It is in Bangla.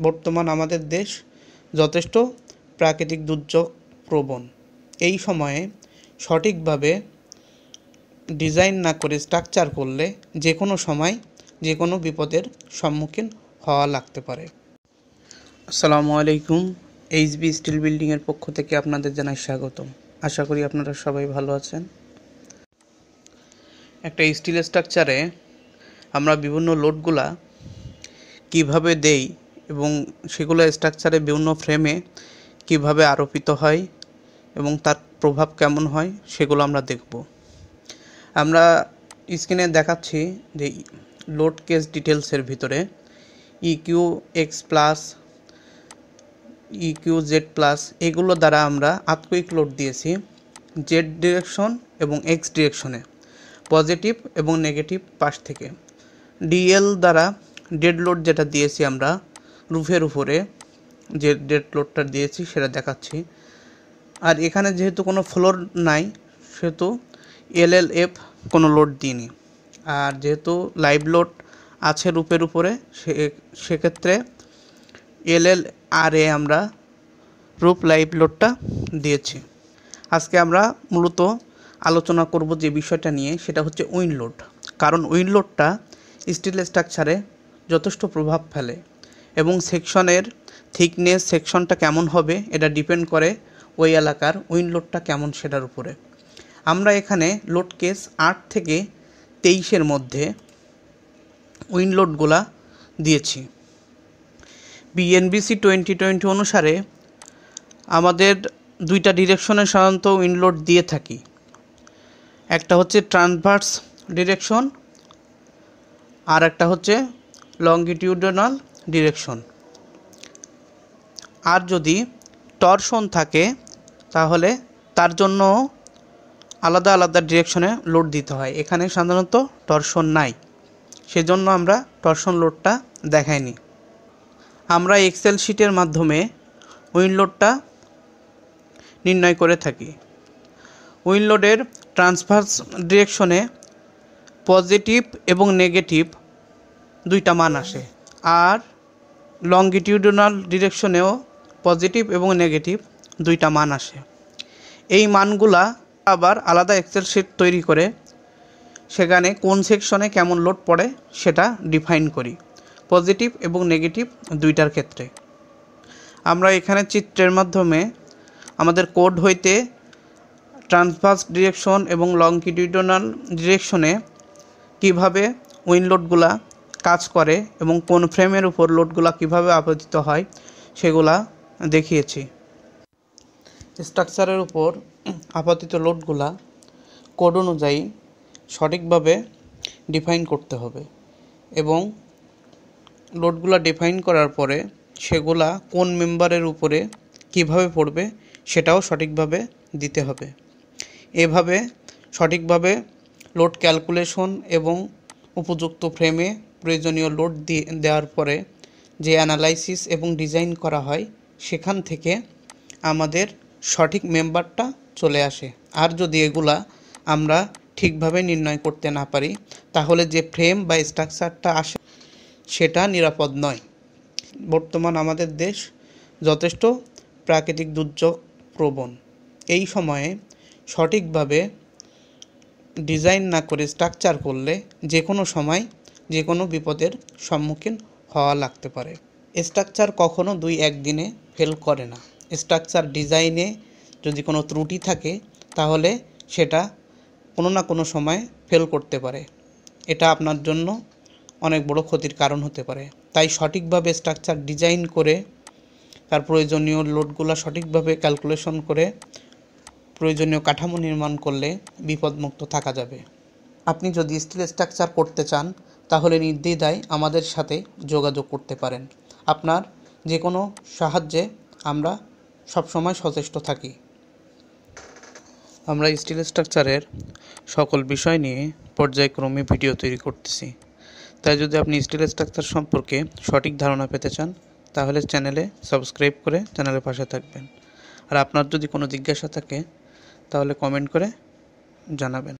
বর্তমান আমাদের দেশ যথেষ্ট প্রাকৃতিক দুর্যোগ প্রবণ। এই সময়ে সঠিকভাবে ডিজাইন না করে স্ট্রাকচার করলে যে কোনো সময় যে কোনো বিপদের সম্মুখীন হওয়া লাগতে পারে। আসসালামু আলাইকুম। এইচবি স্টিল বিল্ডিংয়ের পক্ষ থেকে আপনাদের জানাই স্বাগতম। আশা করি আপনারা সবাই ভালো আছেন। একটা স্টিল স্ট্রাকচারে আমরা বিভিন্ন লোডগুলা কিভাবে দেই এবং সেগুলো স্ট্রাকচারে বিভিন্ন ফ্রেমে কিভাবে আরোপিত হয় এবং তার প্রভাব কেমন হয় সেগুলো আমরা দেখব। আমরা স্ক্রিনে দেখাচ্ছি যে লোড কেস ডিটেলসের ভিতরে EQ x plus, EQ Z plus এগুলো দ্বারা আমরা আর্থকুইক লোড দিয়েছি জেড ডিরেকশন এবং এক্স ডিরেকশনে, পজিটিভ এবং নেগেটিভ পাশ থেকে। ডিএল দ্বারা ডেড লোড যেটা দিয়েছি আমরা রুফের উপরে যে ডেড লোডটা দিয়েছি সেটা দেখাচ্ছি। আর এখানে যেহেতু কোনো ফ্লোর নাই সেহেতু এলএলএফ কোনো লোড দিইনি। আর যেহেতু লাইভ লোড আছে রুফের উপরে সেক্ষেত্রে এলএলআরএ আমরা রুফ লাইভ লোডটা দিয়েছি। আজকে আমরা মূলত আলোচনা করব যে বিষয়টা নিয়ে, সেটা হচ্ছে উইন্ড লোড। কারণ উইন্ড লোডটা স্টিল স্ট্রাকচারে যথেষ্ট প্রভাব ফেলে এবং সেকশনের থিকনেস, সেকশনটা কেমন হবে এটা ডিপেন্ড করে ওই এলাকার উইন্ড লোডটা কেমন সেটার উপরে। আমরা এখানে লোড কেস 8 থেকে 23-এর মধ্যে উইন্ড লোডগুলা দিয়েছি। বিএনবিসি 2020 অনুসারে আমাদের দুইটা ডিরেকশনে সাধারণত উইন্ড লোড দিয়ে থাকি। একটা হচ্ছে ট্রান্সভার্স ডিরেকশন আর একটা হচ্ছে লংগিটিউডনাল ডিরেকশন। আর যদি টরশন থাকে তাহলে তার জন্য আলাদা আলাদা ডিরেকশনে লোড দিতে হয়। এখানে সাধারণত টরশন নাই, সেজন্য আমরা টরশন লোডটা দেখাইনি। আমরা এক্সেল শিটের মাধ্যমে উইন্ড লোডটা নির্ণয় করে থাকি। উইন্ড লোডের ট্রান্সভার্স ডিরেকশনে পজিটিভ এবং নেগেটিভ দুইটা মান আসে, আর লংগিটিউডনাল ডিরেকশনেও পজিটিভ এবং নেগেটিভ দুইটা মান আসে। এই মানগুলা আবার আলাদা এক্সেল শিট তৈরি করে সেখানে কোন সেকশনে কেমন লোড পড়ে সেটা ডিফাইন করি, পজিটিভ এবং নেগেটিভ দুইটার ক্ষেত্রে। আমরা এখানে চিত্রের মাধ্যমে আমাদের কোড হইতে ট্রান্সভার্স ডিরেকশন এবং লংগিটিউডনাল ডিরেকশনে কিভাবে উইন্ড লোডগুলা কাজ করে এবং কোন ফ্রেমের উপর লোডগুলা কিভাবে আপতিত হয় সেগুলা দেখিয়েছি। স্ট্রাকচারের উপর আপতিত লোডগুলা কোড অনুযায়ী সঠিকভাবে ডিফাইন করতে হবে এবং লোডগুলা ডিফাইন করার পরে সেগুলা কোন মেম্বারের উপরে কিভাবে পড়বে সেটাও সঠিকভাবে দিতে হবে। এভাবে সঠিকভাবে লোড ক্যালকুলেশন এবং উপযুক্ত ফ্রেমে প্রয়োজনীয় লোড দেওয়ার পরে যে অ্যানালাইসিস এবং ডিজাইন করা হয় সেখান থেকে আমাদের সঠিক মেম্বারটা চলে আসে। আর যদি এগুলা আমরা ঠিকভাবে নির্ণয় করতে না পারি তাহলে যে ফ্রেম বা স্ট্রাকচারটা আসে সেটা নিরাপদ নয়। বর্তমান আমাদের দেশ যথেষ্ট প্রাকৃতিক দুর্যোগ প্রবণ। এই সময়ে সঠিকভাবে ডিজাইন না করে স্ট্রাকচার করলে যে কোনো সময় যে কোনো বিপদের সম্মুখীন হওয়া লাগতে পারে। স্ট্রাকচার কখনো 2-1 দিনে ফেল করে না। স্ট্রাকচার ডিজাইনে যদি কোনো ত্রুটি থাকে তাহলে সেটা কোনো না কোনো সময় ফেল করতে পারে। এটা আপনার জন্য অনেক বড় ক্ষতির কারণ হতে পারে। তাই সঠিকভাবে স্ট্রাকচার ডিজাইন করে তার প্রয়োজনীয় লোডগুলো সঠিকভাবে ক্যালকুলেশন করে প্রয়োজনীয় কাঠামো নির্মাণ করলে বিপদমুক্ত থাকা যাবে। আপনি যদি স্টিল স্ট্রাকচার করতে চান তাহলে নির্দ্বিধায় আমাদের সাথে যোগাযোগ করতে পারেন। আপনার যে কোনো সাহায্যে আমরা সবসময় সচেষ্ট থাকি। আমরা স্টিল স্ট্রাকচারের সকল বিষয় নিয়ে পর্যায়ক্রমে ভিডিও তৈরি করতেছি। তাই যদি আপনি স্টিল স্ট্রাকচার সম্পর্কে সঠিক ধারণা পেতে চান তাহলে চ্যানেলে সাবস্ক্রাইব করে চ্যানেলের পাশে থাকবেন। আর আপনার যদি কোনো জিজ্ঞাসা থাকে তাহলে কমেন্ট করে জানাবেন।